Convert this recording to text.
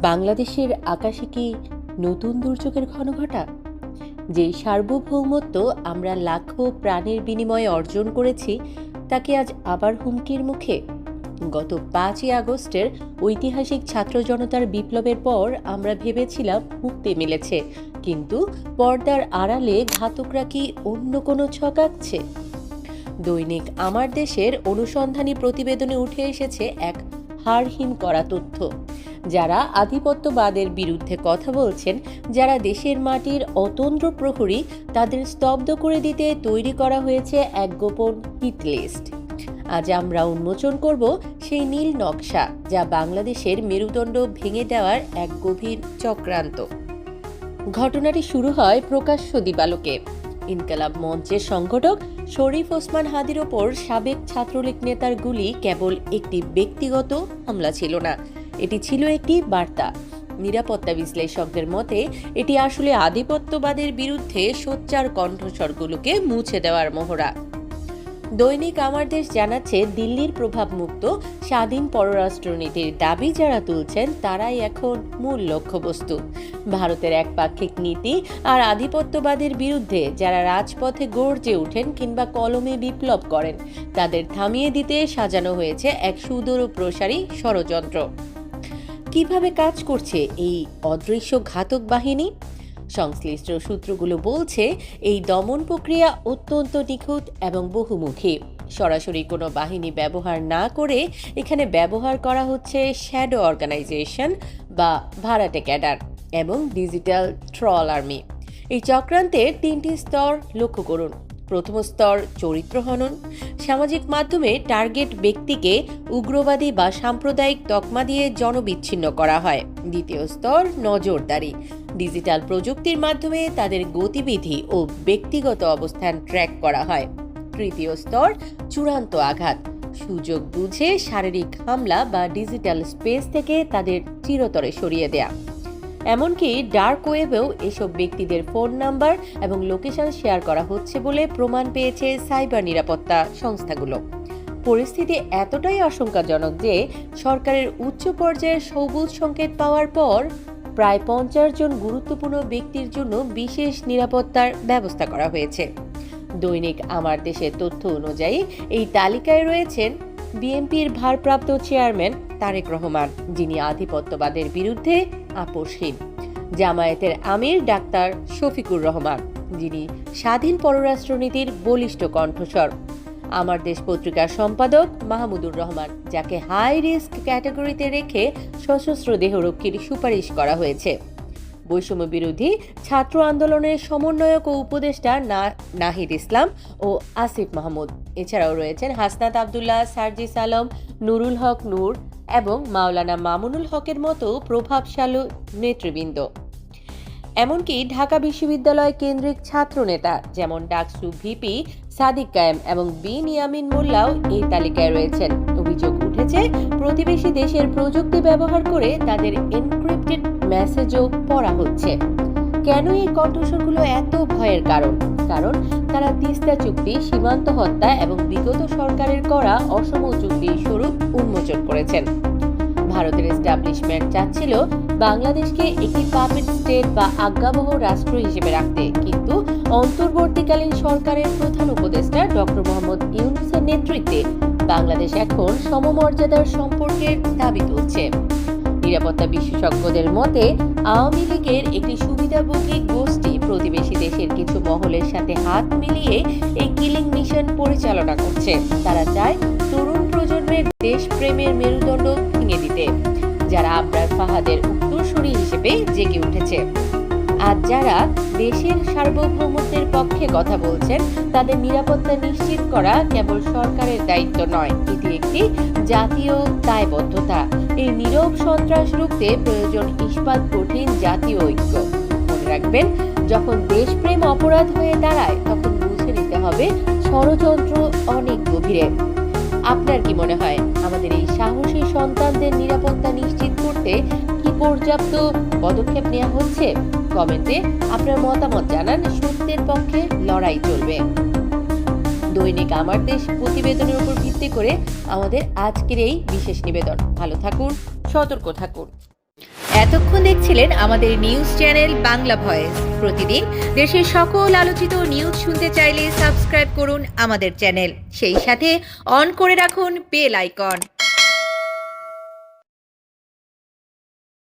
বাংলাদেশের আকাশে কি নতুন দুর্যোগের ঘনঘটা? যেই সার্বভৌমত্ব আমরা লাখো প্রাণের বিনিময়ে অর্জন করেছি, তাকে আজ আবার হুমকির মুখে। গত 5ই আগস্টের ঐতিহাসিক ছাত্র জনতার বিপ্লবের পর আমরা ভেবেছিলাম মুক্তি মিলেছে, কিন্তু পর্দার আড়ালে ঘাতকরা কি অন্য কোনো ছক আঁকছে? দৈনিক আমার দেশের অনুসন্ধানী প্রতিবেদনে উঠে এসেছে এক হাড়হিম করা তথ্য। যারা আধিপত্যবাদের বিরুদ্ধে কথা বলছেন, যারা দেশের মাটির অতন্দ্র প্রহরী, তাদের স্তব্ধ করে দিতে তৈরি করা হয়েছে এক গোপন হিট লিস্ট। আজ আমরা উন্মোচন করব সেই নীল নকশা, যা বাংলাদেশের মেরুদণ্ড ভেঙে দেওয়ার এক গভীর চক্রান্ত। ঘটনাটি শুরু হয় প্রকাশ্য দিবালোকে। ইনকালাব মঞ্চের সংগঠক শরীফ ওসমান হাদির ওপর সাবেক ছাত্রলীগ নেতার গুলি কেবল একটি ব্যক্তিগত হামলা ছিল না, এটি ছিল একটি বার্তা। নিরাপত্তা বিশ্লেষকদের মতে এটি আসলে আধিপত্যবাদের বিরুদ্ধে সোচ্চার কণ্ঠস্বরগুলোকে মুছে দেওয়ার মহড়া। দৈনিক আমার দেশ জানাচ্ছে, দিল্লির প্রভাবমুক্ত স্বাধীন পররাষ্ট্রনীতির দাবি যারা তুলছেন, তারাই এখন মূল লক্ষ্যবস্তু। ভারতের একপাক্ষিক নীতি আর আধিপত্যবাদের বিরুদ্ধে যারা রাজপথে গর্জে ওঠেন কিংবা কলমে বিপ্লব করেন, তাদের থামিয়ে দিতে সাজানো হয়েছে এক সুদূর প্রসারী ষড়যন্ত্র। কিভাবে কাজ করছে এই অদৃশ্য ঘাতক বাহিনী? সংশ্লিষ্ট সূত্রগুলো বলছে, এই দমন প্রক্রিয়া অত্যন্ত নিখুঁত এবং বহুমুখী। সরাসরি কোনো বাহিনী ব্যবহার না করে এখানে ব্যবহার করা হচ্ছে শ্যাডো অর্গানাইজেশন বা ভাড়াটে ক্যাডার এবং ডিজিটাল ট্রল আর্মি। এই চক্রান্তের 3টি স্তর লক্ষ্য করুন। প্রথম স্তর চরিত্র হনন। সামাজিক মাধ্যমে টার্গেট ব্যক্তিকে উগ্রবাদী বা সাম্প্রদায়িক তকমা দিয়ে জনবিচ্ছিন্ন করা হয়। দ্বিতীয় স্তর নজরদারি। ডিজিটাল প্রযুক্তির মাধ্যমে তাদের গতিবিধি ও ব্যক্তিগত অবস্থান ট্র্যাক করা হয়। তৃতীয় স্তর চূড়ান্ত আঘাত। সুযোগ বুঝে শারীরিক হামলা বা ডিজিটাল স্পেস থেকে তাদের চিরতরে সরিয়ে দেয়া। এমনকি ডার্ক ওয়েবেও এসব ব্যক্তিদের ফোন নাম্বার এবং লোকেশন শেয়ার করা হচ্ছে বলে প্রমাণ পেয়েছে সাইবার নিরাপত্তা সংস্থাগুলো। পরিস্থিতি এতটাই আশঙ্কাজনক যে সরকারের উচ্চ পর্যায়ের সবুজ সংকেত পাওয়ার পর প্রায় 50 জন গুরুত্বপূর্ণ ব্যক্তির জন্য বিশেষ নিরাপত্তার ব্যবস্থা করা হয়েছে। দৈনিক আমার দেশের তথ্য অনুযায়ী এই তালিকায় রয়েছেন বিএনপির ভারপ্রাপ্ত চেয়ারম্যান তারেক রহমান, যিনি আধিপত্যবাদের বিরুদ্ধে আপোষহীন। জামায়াতের আমির ডাক্তার শফিকুর রহমান, যিনি স্বাধীন পররাষ্ট্রনীতির বলিষ্ঠ কণ্ঠস্বর। আমার দেশ পত্রিকার সম্পাদক মাহমুদুর রহমান, যাকে হাই রিস্ক ক্যাটাগরিতে রেখে সশস্ত্র দেহরক্ষীর সুপারিশ করা হয়েছে। বৈষম্য বিরোধী ছাত্র আন্দোলনের সমন্বয়ক ও উপদেষ্টা নাহিদ ইসলাম ও আসিফ মাহমুদ। এছাড়াও রয়েছেন হাসনাত আবদুল্লাহ, সার্জিস আলম, নুরুল হক নূর এবং মাওলানা মামুনুল হকের মতো প্রভাবশালী নেতৃবৃন্দ। এমনকি ঢাকা বিশ্ববিদ্যালয় কেন্দ্রিক ছাত্র নেতা যেমন ডাকসু ভিপি সাদিক কায়েম এবং বিন ইয়ামিন মোল্লাও এই তালিকায় রয়েছেন। অভিযোগ উঠেছে, প্রতিবেশী দেশের প্রযুক্তি ব্যবহার করে তাদের এনক্রিপ্টেড মেসেজও পড়া হচ্ছে। কেন এই কণ্ঠস্বরগুলো এত ভয়ের কারণ? কারণ তারা তিস্তা চুক্তি, সীমান্ত হত্যা এবং বিগত সরকারের করা অসম চুক্তির স্বরূপ উন্মোচন করেছেন। ভারতের এস্টাবলিশমেন্ট চাচ্ছিল বাংলাদেশকে একটি পাপেট স্টেট বা আজ্ঞাবহ রাষ্ট্র হিসেবে রাখতে, কিন্তু অন্তর্বর্তীকালীন সরকারের প্রধান উপদেষ্টা ডক্টর মোহাম্মদ ইউনূসের নেতৃত্বে বাংলাদেশ এখন সমমর্যাদার সম্পর্কের দাবি তুলছে। নিরাপত্তা বিশেষজ্ঞদের মতে, আওয়ামী লীগের একটি সুবিধাভোগী গোষ্ঠী প্রতিবেশী দেশের কিছু মহলের সাথে হাত মিলিয়ে এই কিলিং মিশন পরিচালনা করছে। তারা চায় তরুণ প্রজন্মের দেশপ্রেমের মেরুদণ্ড ভেঙে দিতে, যারা আবরার ফাহাদের উত্তরসূরি হিসেবে জেগে উঠেছে। আজ যারা দেশের সার্বভৌমত্বের পক্ষে কথা বলছেন, তাদের নিরাপত্তা নিশ্চিত করা কেবল সরকারের দায়িত্ব নয়, এটি একটি জাতীয় দায়বদ্ধতা। এই নীরব সন্ত্রাস রুখতে প্রয়োজন ইস্পাত কঠিন জাতীয় ঐক্য। মনে রাখবেন, যখন দেশপ্রেম অপরাধ হয়ে দাঁড়ায়, তখন বুঝে নিতে হবে ষড়যন্ত্র অনেক গভীরে। আপনার কি মনে হয়, আমাদের এই সাহসী সন্তানদের নিরাপত্তা নিশ্চিত করতে কি পর্যাপ্ত পদক্ষেপ নেওয়া হচ্ছে? কমেন্টে আপনার মতামত জানান। সত্যের পক্ষে লড়াই চলবে। দৈনিক আমার দেশ প্রতিবেদনের উপর ভিত্তি করে আমাদের আজকের এই বিশেষ নিবেদন। ভালো থাকুন, সতর্ক থাকুন। এতক্ষণ দেখছিলেন আমাদের নিউজ চ্যানেল বাংলা ভয়েস। প্রতিদিন দেশের সকল আলোচিত নিউজ শুনতে চাইলে সাবস্ক্রাইব করুন আমাদের চ্যানেল, সেই সাথে অন করে রাখুন বেল আইকন।